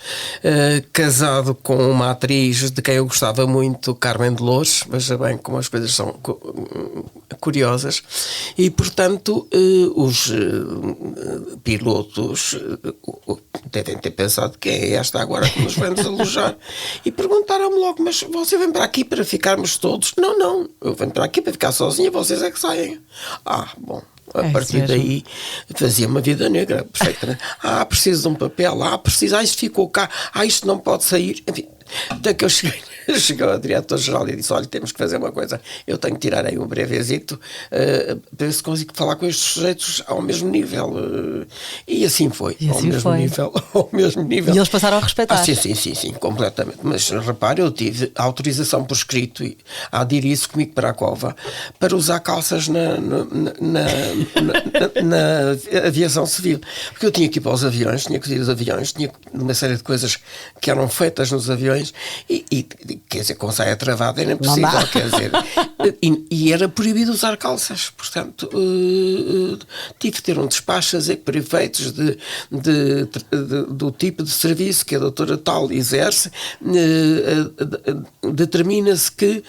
casado com uma atriz de quem eu gostava muito, Carmen de Lourdes. Veja bem como as coisas são curiosas. E portanto os pilotos devem ter pensado: quem é esta agora que nos vem desalojar? E perguntaram-me logo: mas você vem para aqui para ficarmos todos? Não, eu venho para aqui para ficar sozinha, vocês é que saem. Bom, a partir daí fazia uma vida negra, perfeitamente. Preciso de um papel, preciso, isto ficou cá, isto não pode sair. Enfim, até que eu cheguei ao diretor-geral e disse: olha, temos que fazer uma coisa, eu tenho que tirar aí um brevezito para ver se consigo falar com estes sujeitos ao mesmo nível. E assim foi, ao mesmo nível. E eles passaram a respeitar. Sim, completamente. Mas repare, eu tive autorização por escrito e a aderir isso comigo para a cova para usar calças na aviação civil, porque eu tinha que ir para os aviões, tinha que ir aos aviões, tinha uma série de coisas que eram feitas nos aviões e quer dizer, com saia travada era impossível, quer dizer, E era proibido usar calças, portanto tive que ter um despacho a dizer que para efeitos do tipo de serviço que a doutora tal exerce, determina-se que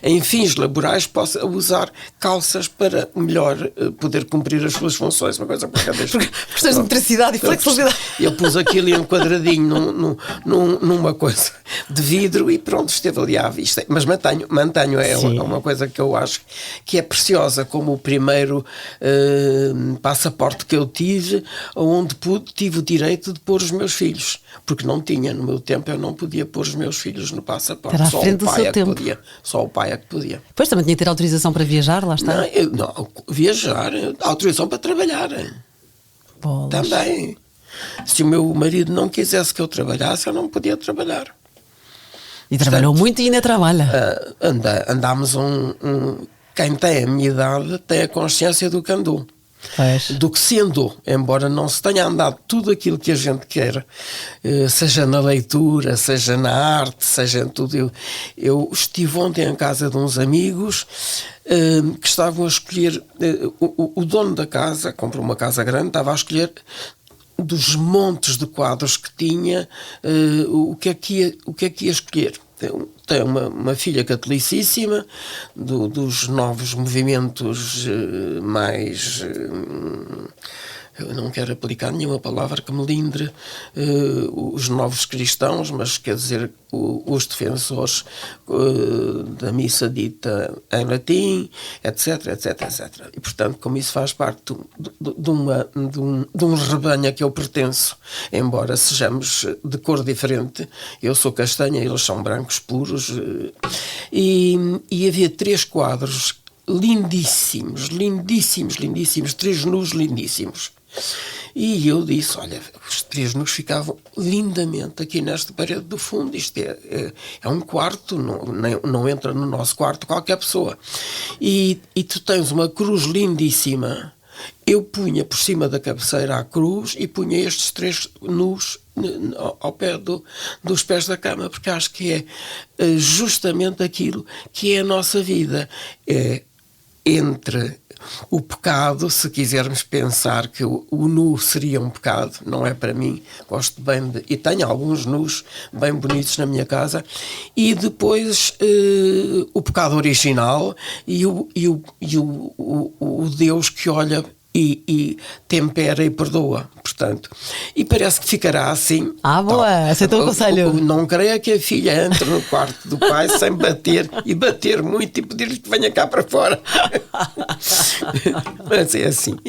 em fins laborais possa usar calças para melhor poder cumprir as suas funções, uma coisa por cada vez. Questões de metricidade e flexibilidade. Eu pus aquilo enquadradinho numa coisa de vidro e pronto, esteve ali à vista. Mas mantenho é uma coisa que eu acho que é preciosa, como o primeiro passaporte que eu tive, onde tive o direito de pôr os meus filhos, porque não tinha, no meu tempo eu não podia pôr os meus filhos no passaporte. Era à frente do seu tempo. Só o pai é que podia. Pois também tinha que ter autorização para viajar, lá está. Não, viajar, autorização para trabalhar. Bolas. Também. Se o meu marido não quisesse que eu trabalhasse, eu não podia trabalhar. E trabalhou muito e ainda trabalha. Andámos quem tem a minha idade tem a consciência do que andou. Do que se andou, embora não se tenha andado tudo aquilo que a gente quer, seja na leitura, seja na arte, seja em tudo. Eu estive ontem em casa de uns amigos que estavam a escolher, o dono da casa, comprou uma casa grande, estava a escolher dos montes de quadros que tinha, o que é que ia escolher. Tem uma filha catolicíssima dos novos movimentos mais... eu não quero aplicar nenhuma palavra que melindre os novos cristãos, mas quer dizer os defensores da missa dita em latim, etc, etc, etc. E, portanto, como isso faz parte de um rebanho a que eu pertenço, embora sejamos de cor diferente, eu sou castanha, eles são brancos puros, e havia 3 quadros lindíssimos, lindíssimos, lindíssimos, 3 nus lindíssimos. E eu disse, olha, os 3 nus ficavam lindamente aqui nesta parede do fundo, isto é um quarto, não entra no nosso quarto qualquer pessoa. E tu tens uma cruz lindíssima, eu punha por cima da cabeceira a cruz e punha estes 3 nus ao pé dos pés da cama, porque acho que é justamente aquilo que é a nossa vida, entre o pecado, se quisermos pensar que o nu seria um pecado, não é para mim, gosto bem e tenho alguns nus bem bonitos na minha casa, e depois o pecado original e o Deus que olha e tempera e perdoa, portanto, e parece que ficará assim. Boa, aceitou o conselho. Não creia que a filha entre no quarto do pai sem bater muito e pedir-lhe que venha cá para fora. Mas é assim.